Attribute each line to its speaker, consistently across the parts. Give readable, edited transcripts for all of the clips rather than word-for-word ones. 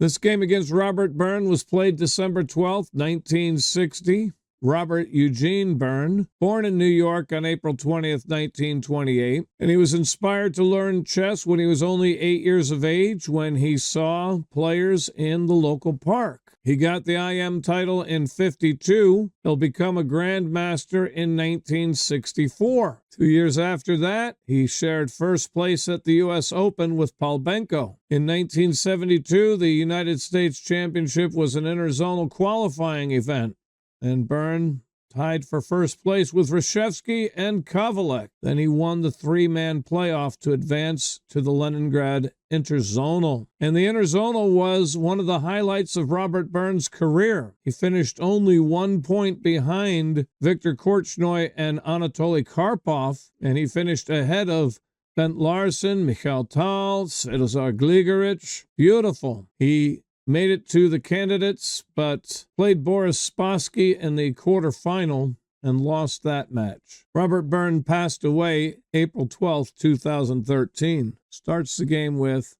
Speaker 1: This game against Robert Byrne was played December 12th, 1960. Robert Eugene Byrne, born in New York on April 20th, 1928, and he was inspired to learn chess when he was only 8 years of age when he saw players in the local park. He got the IM title in 52. He'll become a grandmaster in 1964. 2 years after that, he shared first place at the U.S. Open with Palbenko. In 1972, the United States Championship was an interzonal qualifying event, and Byrne tied for first place with Reshevsky and Kovalek. Then he won the three-man playoff to advance to the Leningrad Interzonal. And the Interzonal was one of the highlights of Robert Byrne's career. He finished only 1 point behind Viktor Korchnoi and Anatoly Karpov, and he finished ahead of Bent Larsen, Mikhail Tal, Svetozar Gligarich. Beautiful. He made it to the candidates, but played Boris Spassky in the quarterfinal and lost that match. Robert Byrne passed away April 12, 2013. Starts the game with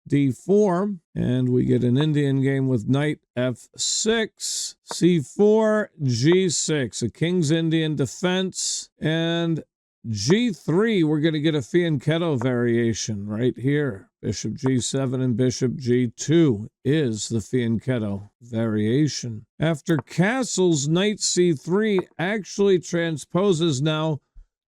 Speaker 1: d4, and we get an Indian game with knight f6, c4, g6, a King's Indian defense, and g3, we're going to get a fianchetto variation right here. Bishop g7 and bishop g2 is the fianchetto variation. After castles, knight c3 actually transposes now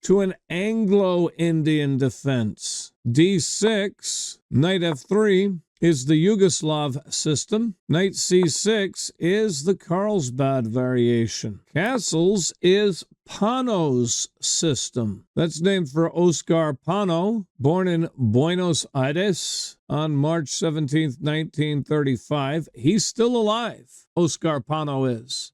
Speaker 1: to an Anglo-Indian defense. d6, knight f3 is the Yugoslav system. Knight c6 is the Carlsbad variation. Castles is Pano's system. That's named for Oscar Pano, born in Buenos Aires on March 17, 1935. He's still alive, Oscar Pano is.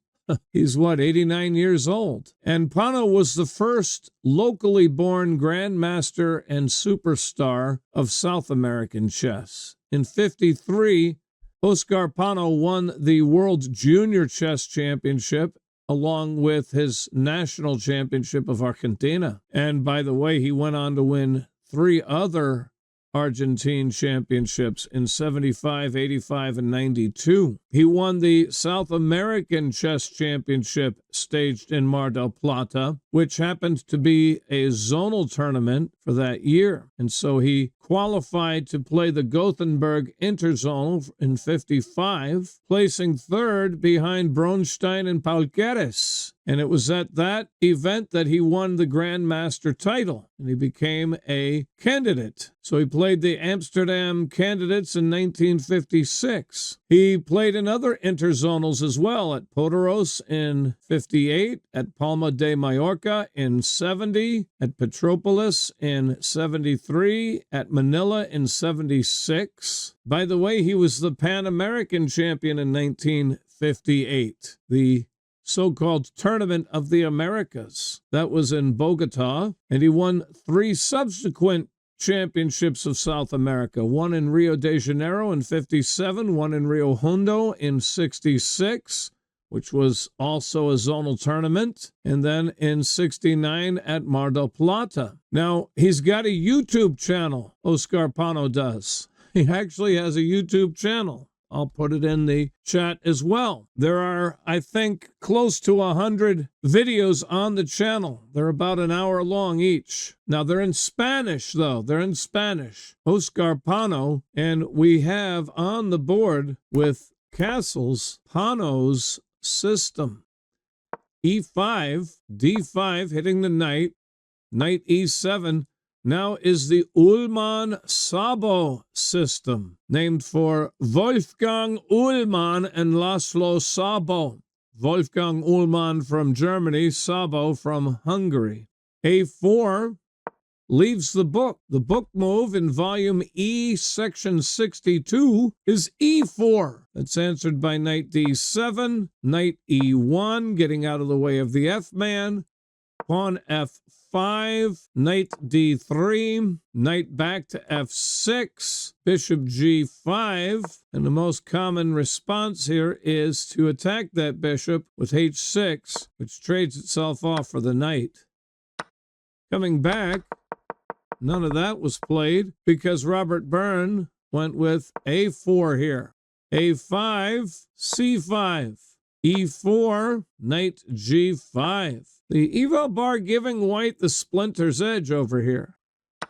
Speaker 1: He's, 89 years old. And Pano was the first locally born grandmaster and superstar of South American chess. In 53, Oscar Pano won the World Junior Chess Championship along with his national championship of Argentina. And by the way, he went on to win 3 other Argentine championships in 75, 85, and 92. He won the South American Chess Championship staged in Mar del Plata, which happened to be a zonal tournament for that year. And so he qualified to play the Gothenburg Interzonal in 55, placing third behind Bronstein and Paulkeres. And it was at that event that he won the Grandmaster title, and he became a candidate. So he played the Amsterdam Candidates in 1956. He played in other interzonals as well, at Poderos in 58, at Palma de Mallorca in 70, at Petropolis in 73, at Manila in 76. By the way, he was the Pan American champion in 1958. The so-called Tournament of the Americas. That was in Bogota, and he won 3 subsequent championships of South America, one in Rio de Janeiro in 57, one in Rio Hondo in 66, which was also a zonal tournament, and then in 69 at Mar del Plata. Now, he's got a YouTube channel, Oscar Pano does. He actually has a YouTube channel. I'll put it in the chat as well. There are, I think, close to 100 videos on the channel. They're about an hour long each. Now, they're in Spanish, though. They're in Spanish. Oscar Pano, and we have on the board with castles, Pano's system. E5, D5, hitting the knight, knight E7, now is the Ullmann-Szabo system, named for Wolfgang Ullmann and Laszlo Szabo. Wolfgang Ullmann from Germany, Szabo from Hungary. A4 leaves the book. The book move in volume E, section 62, is E4. That's answered by knight D7, knight E1, getting out of the way of the F-man, pawn F5, knight D3, knight back to F6, bishop G5, and the most common response here is to attack that bishop with H6, which trades itself off for the knight. Coming back, none of that was played because Robert Byrne went with A4 here. A5, C5. E4, knight G5. The evo bar giving white the splinter's edge over here.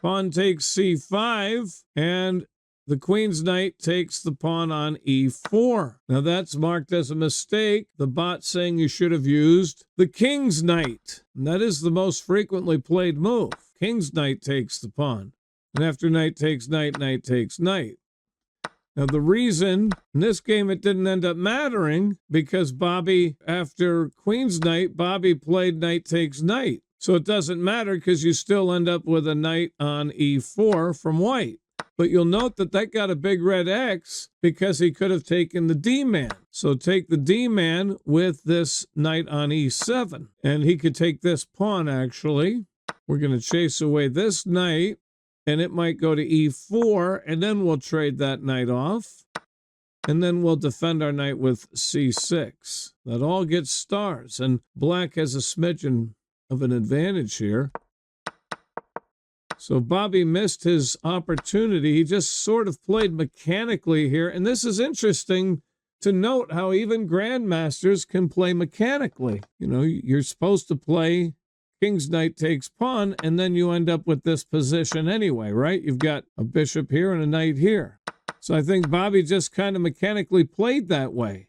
Speaker 1: Pawn takes C5, and the queen's knight takes the pawn on E4. Now that's marked as a mistake. The bot saying you should have used the king's knight. And that is the most frequently played move. King's knight takes the pawn. And after knight takes knight, knight takes knight. Now, the reason in this game it didn't end up mattering because Bobby, after queen's knight, Bobby played knight takes knight. So it doesn't matter because you still end up with a knight on E4 from white. But you'll note that that got a big red X because he could have taken the D-man. So take the D-man with this knight on E7. And he could take this pawn, actually. We're going to chase away this knight. And it might go to E4, and then we'll trade that knight off. And then we'll defend our knight with C6. That all gets stars, and black has a smidgen of an advantage here. So Bobby missed his opportunity. He just sort of played mechanically here. And this is interesting to note how even grandmasters can play mechanically. You know, you're supposed to play king's knight takes pawn, and then you end up with this position anyway, right? You've got a bishop here and a knight here. So I think Bobby just kind of mechanically played that way.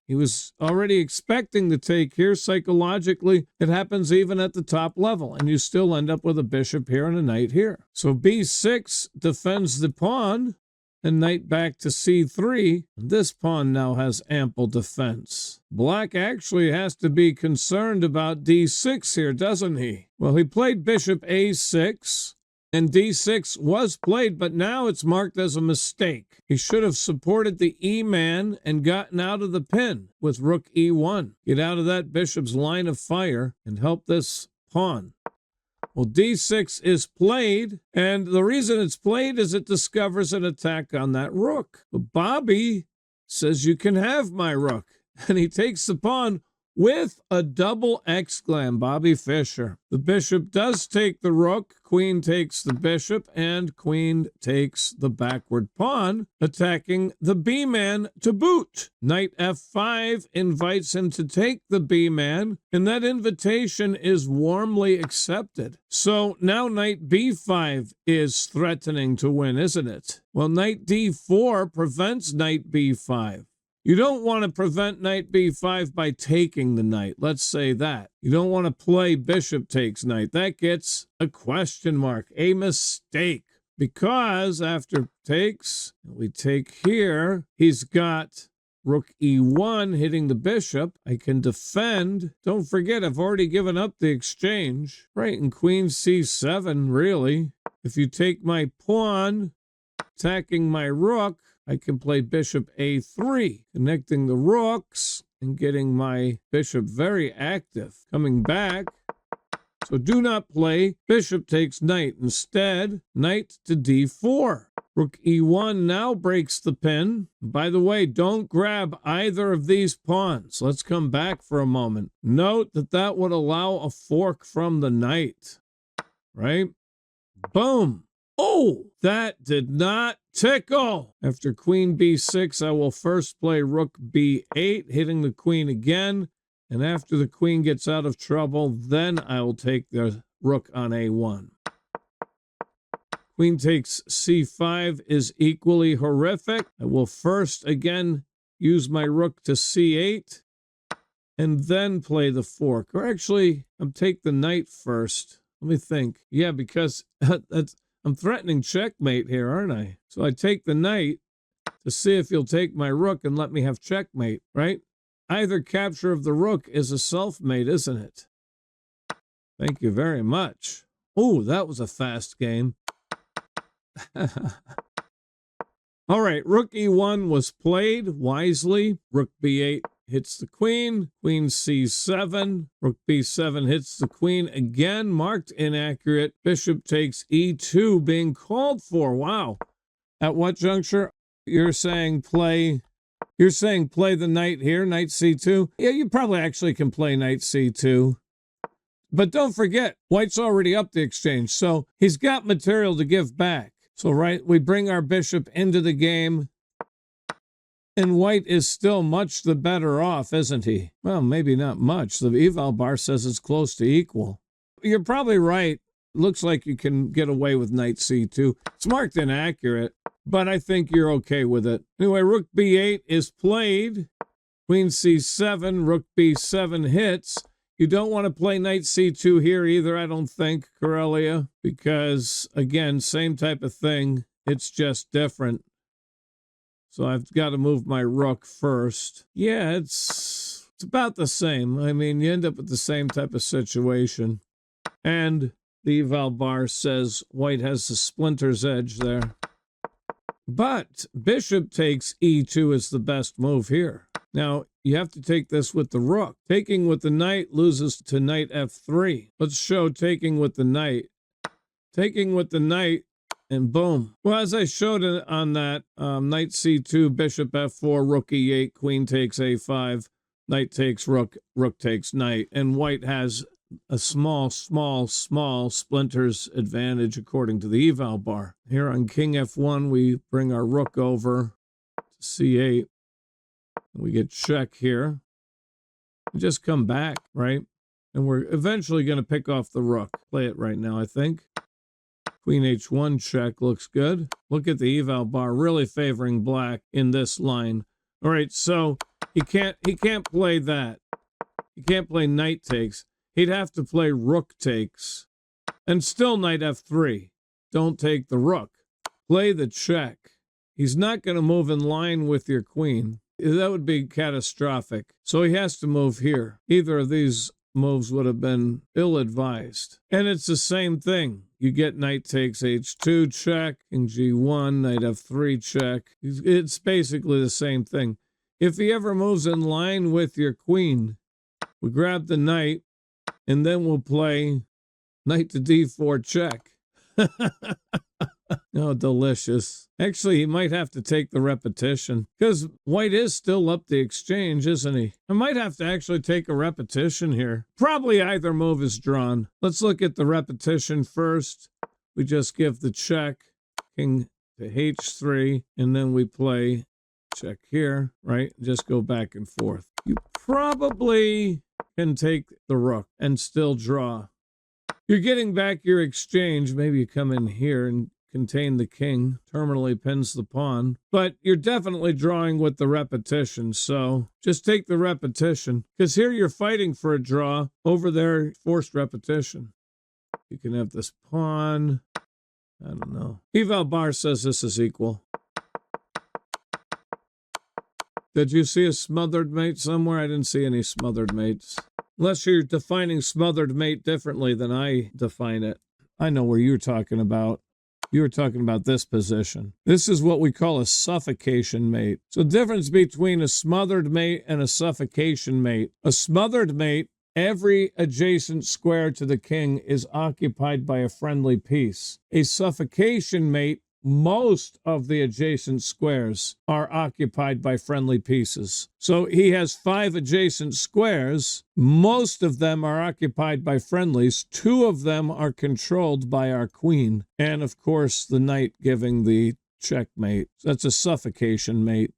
Speaker 1: He was already expecting to take here. Psychologically, it happens even at the top level, and you still end up with a bishop here and a knight here. So B6 defends the pawn, and knight back to C3. This pawn now has ample defense. Black actually has to be concerned about D6 here, doesn't he? Well, he played bishop A6, and D6 was played, but now it's marked as a mistake. He should have supported the E-man and gotten out of the pin with rook E1. Get out of that bishop's line of fire and help this pawn. Well, D6 is played, and the reason it's played is it discovers an attack on that rook. But Bobby says, you can have my rook, and he takes the pawn with a double exclam, Bobby Fischer. The bishop does take the rook, queen takes the bishop, and queen takes the backward pawn, attacking the B-man to boot. Knight F5 invites him to take the B-man, and that invitation is warmly accepted. So now knight B5 is threatening to win, isn't it? Well, knight D4 prevents knight B5. You don't want to prevent knight b5 by taking the knight. Let's say that. You don't want to play bishop takes knight. That gets a question mark, a mistake. Because after takes, we take here, he's got rook e1 hitting the bishop. I can defend. Don't forget, I've already given up the exchange. Right, and queen c7, really. If you take my pawn, attacking my rook, I can play bishop a3, connecting the rooks and getting my bishop very active. Coming back, so do not play bishop takes knight. Instead, knight to d4. Rook e1 now breaks the pin. By the way, don't grab either of these pawns. Let's come back for a moment. Note that that would allow a fork from the knight, right? Boom. Oh, that did not tickle. After queen b6, I will first play rook b8, hitting the queen again. And after the queen gets out of trouble, then I will take the rook on a1. Queen takes c5 is equally horrific. I will first again use my rook to c8 and then play the fork. Or actually, I'll take the knight first. Let me think. Yeah, because I'm threatening checkmate here, aren't I? So I take the knight to see if you'll take my rook and let me have checkmate, right? Either capture of the rook is a self-mate, isn't it? Thank you very much. Oh, that was a fast game. All right, rook e1 was played wisely. Rook b8 hits the queen. Queen c7. Rook b7 hits the queen again, marked inaccurate. Bishop takes e2 being called for. Wow. At what juncture? You're saying play the knight here, knight c2? Yeah, you probably actually can play knight c2. But don't forget, white's already up the exchange, so he's got material to give back. So, right, we bring our bishop into the game. And white is still much the better off, isn't he? Well, maybe not much. The eval bar says it's close to equal. You're probably right. Looks like you can get away with knight c2. It's marked inaccurate, but I think you're okay with it. Anyway, rook b8 is played. Queen c7, rook b7 hits. You don't want to play knight c2 here either, I don't think, Corellia, because, again, same type of thing. It's just different. So I've got to move my rook first. Yeah, it's about the same. I mean, you end up with the same type of situation. And the eval bar says white has the splinter's edge there. But bishop takes e2 is the best move here. Now, you have to take this with the rook. Taking with the knight loses to knight f3. Let's show taking with the knight. Taking with the knight, and boom. Well, as I showed on that, knight c2, bishop f4, rook e8, queen takes a5, knight takes rook, rook takes knight. And white has a small splinter's advantage according to the eval bar. Here on king f1, we bring our rook over to c8. We get check here. We just come back, right? And we're eventually going to pick off the rook. Play it right now, I think. Queen h1 check looks good. Look at the eval bar really favoring black in this line. All right, so he can't play that. He can't play knight takes. He'd have to play rook takes. And still knight f3. Don't take the rook. Play the check. He's not going to move in line with your queen. That would be catastrophic. So he has to move here. Either of these moves would have been ill-advised. And it's the same thing. You get knight takes h2 check, king g1, knight f3 check. It's basically the same thing. If he ever moves in line with your queen, we grab the knight, and then we'll play knight to d4 check. Oh, delicious. Actually, he might have to take the repetition, because white is still up the exchange, isn't he? I might have to actually take a repetition here. Probably either move is drawn. Let's look at the repetition first. We just give the check, king to h3, and then we play check here, right? Just go back and forth. You probably can take the rook and still draw. You're getting back your exchange. Maybe you come in here and contain the king, terminally pins the pawn, but you're definitely drawing with the repetition, so just take the repetition, because here you're fighting for a draw, over there, forced repetition. You can have this pawn, I don't know. Eval bar says this is equal. Did you see a smothered mate somewhere? I didn't see any smothered mates. Unless you're defining smothered mate differently than I define it. I know where you're talking about. You were talking about this position. This is what we call a suffocation mate. So the difference between a smothered mate and a suffocation mate. A smothered mate, every adjacent square to the king is occupied by a friendly piece. A suffocation mate, most of the adjacent squares are occupied by friendly pieces. So he has 5 adjacent squares. Most of them are occupied by friendlies. 2 of them are controlled by our queen. And, of course, the knight giving the checkmate. That's a suffocation mate.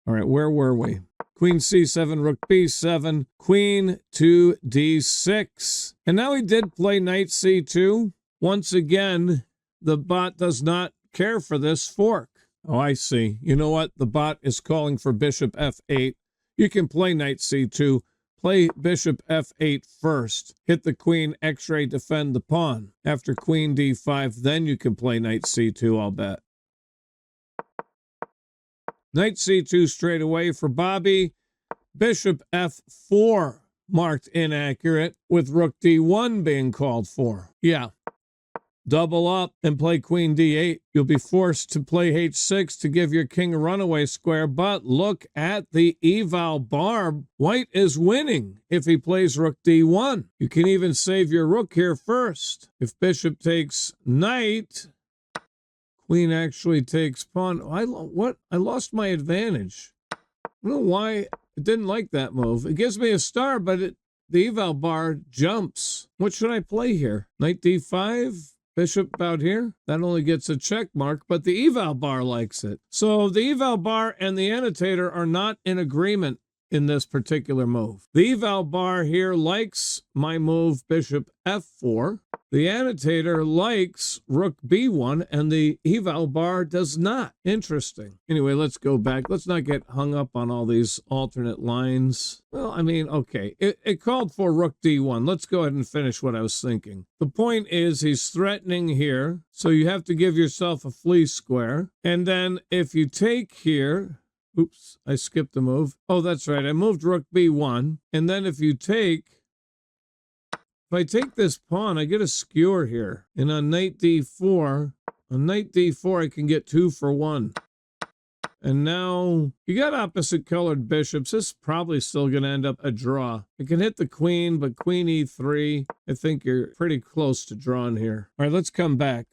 Speaker 1: All right, where were we? Queen c7, rook b7, queen to d6. And now he did play knight c2. Once again, the bot does not care for this fork. Oh, I see. You know what? The bot is calling for bishop f8. You can play knight c2. Play bishop f8 first. Hit the queen, x-ray, defend the pawn. After queen d5, then you can play knight c2, I'll bet. Knight c2 straight away for Bobby. Bishop f4 marked inaccurate, with rook d1 being called for. Yeah. Double up and play queen d8. You'll be forced to play h6 to give your king a runaway square, but look at the eval bar. White is winning if he plays rook d1. You can even save your rook here first. If bishop takes knight, queen actually takes pawn. I lost my advantage. I don't know why I didn't like that move. It gives me a star, but the eval bar jumps. What should I play here? Knight d5? Bishop about here. That only gets a check mark, but the eval bar likes it. So the eval bar and the annotator are not in agreement in this particular move. The eval bar here likes my move bishop f4. The annotator likes rook b1, and the eval bar does not. Interesting. Anyway, let's go back. Let's not get hung up on all these alternate lines. Well, I mean, okay. It called for rook d1. Let's go ahead and finish what I was thinking. The point is he's threatening here, so you have to give yourself a fleece square. And then if you take here... Oops, I skipped the move. Oh, that's right. I moved rook b1. And then if I take this pawn, I get a skewer here. And on knight d4, I can get 2 for 1. And now you got opposite colored bishops. This is probably still going to end up a draw. I can hit the queen, but queen e3. I think you're pretty close to drawing here. All right, let's come back.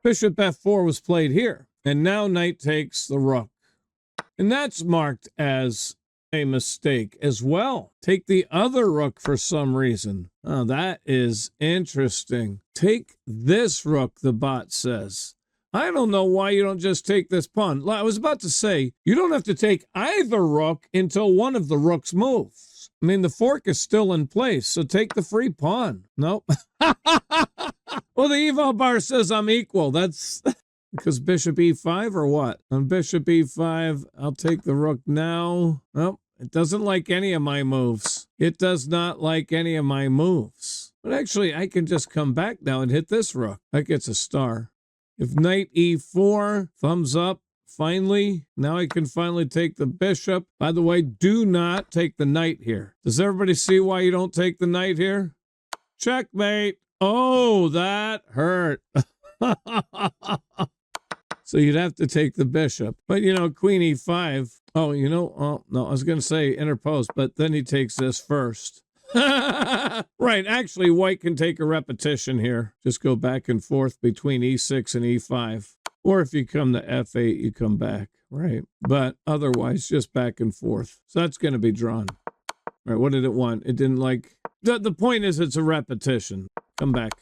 Speaker 1: Bishop f4 was played here. And now knight takes the rook. And that's marked as a mistake as well. Take the other rook for some reason. Oh, that is interesting. Take this rook, the bot says. I don't know why you don't just take this pawn. I was about to say, you don't have to take either rook until one of the rooks moves. I mean, the fork is still in place, so take the free pawn. Nope. Well, the eval bar says I'm equal. That's... Because bishop e5 or what? On bishop e5, I'll take the rook now. Well, it doesn't like any of my moves. It does not like any of my moves. But actually, I can just come back now and hit this rook. That gets a star. If knight e4, thumbs up. Finally, now I can finally take the bishop. By the way, do not take the knight here. Does everybody see why you don't take the knight here? Checkmate. Oh, that hurt. So you'd have to take the bishop. But, you know, queen e5. Oh, you know, oh, no, I was going to say interpose, but then he takes this first. Right, actually, white can take a repetition here. Just go back and forth between e6 and e5. Or if you come to f8, you come back, right? But otherwise, just back and forth. So that's going to be drawn. All right, what did it want? It didn't like... The point is it's a repetition. Come back.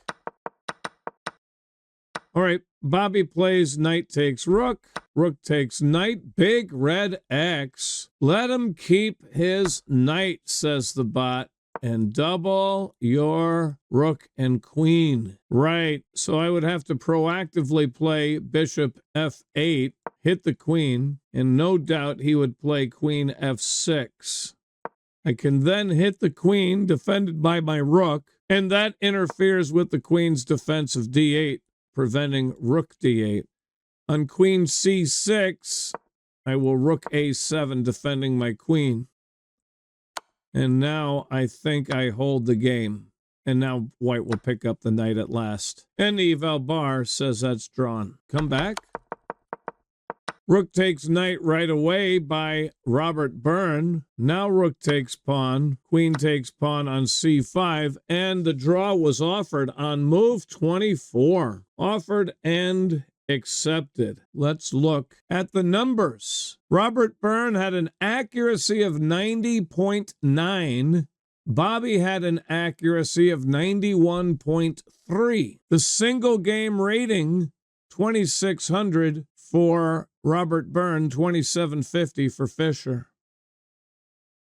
Speaker 1: All right, Bobby plays knight takes rook, rook takes knight, big red X. Let him keep his knight, says the bot, and double your rook and queen. Right, so I would have to proactively play bishop f8, hit the queen, and no doubt he would play queen f6. I can then hit the queen, defended by my rook, and that interferes with the queen's defense of d8. Preventing rook d8. On queen c6, I will rook a7, defending my queen. And now I think I hold the game. And now white will pick up the knight at last. And the eval bar says that's drawn. Come back. Rook takes knight right away by Robert Byrne. Now rook takes pawn. Queen takes pawn on c5. And the draw was offered on move 24. Offered and accepted. Let's look at the numbers. Robert Byrne had an accuracy of 90.9. Bobby had an accuracy of 91.3. The single game rating, 2,600 for Robert Byrne, 2,750 for Fischer.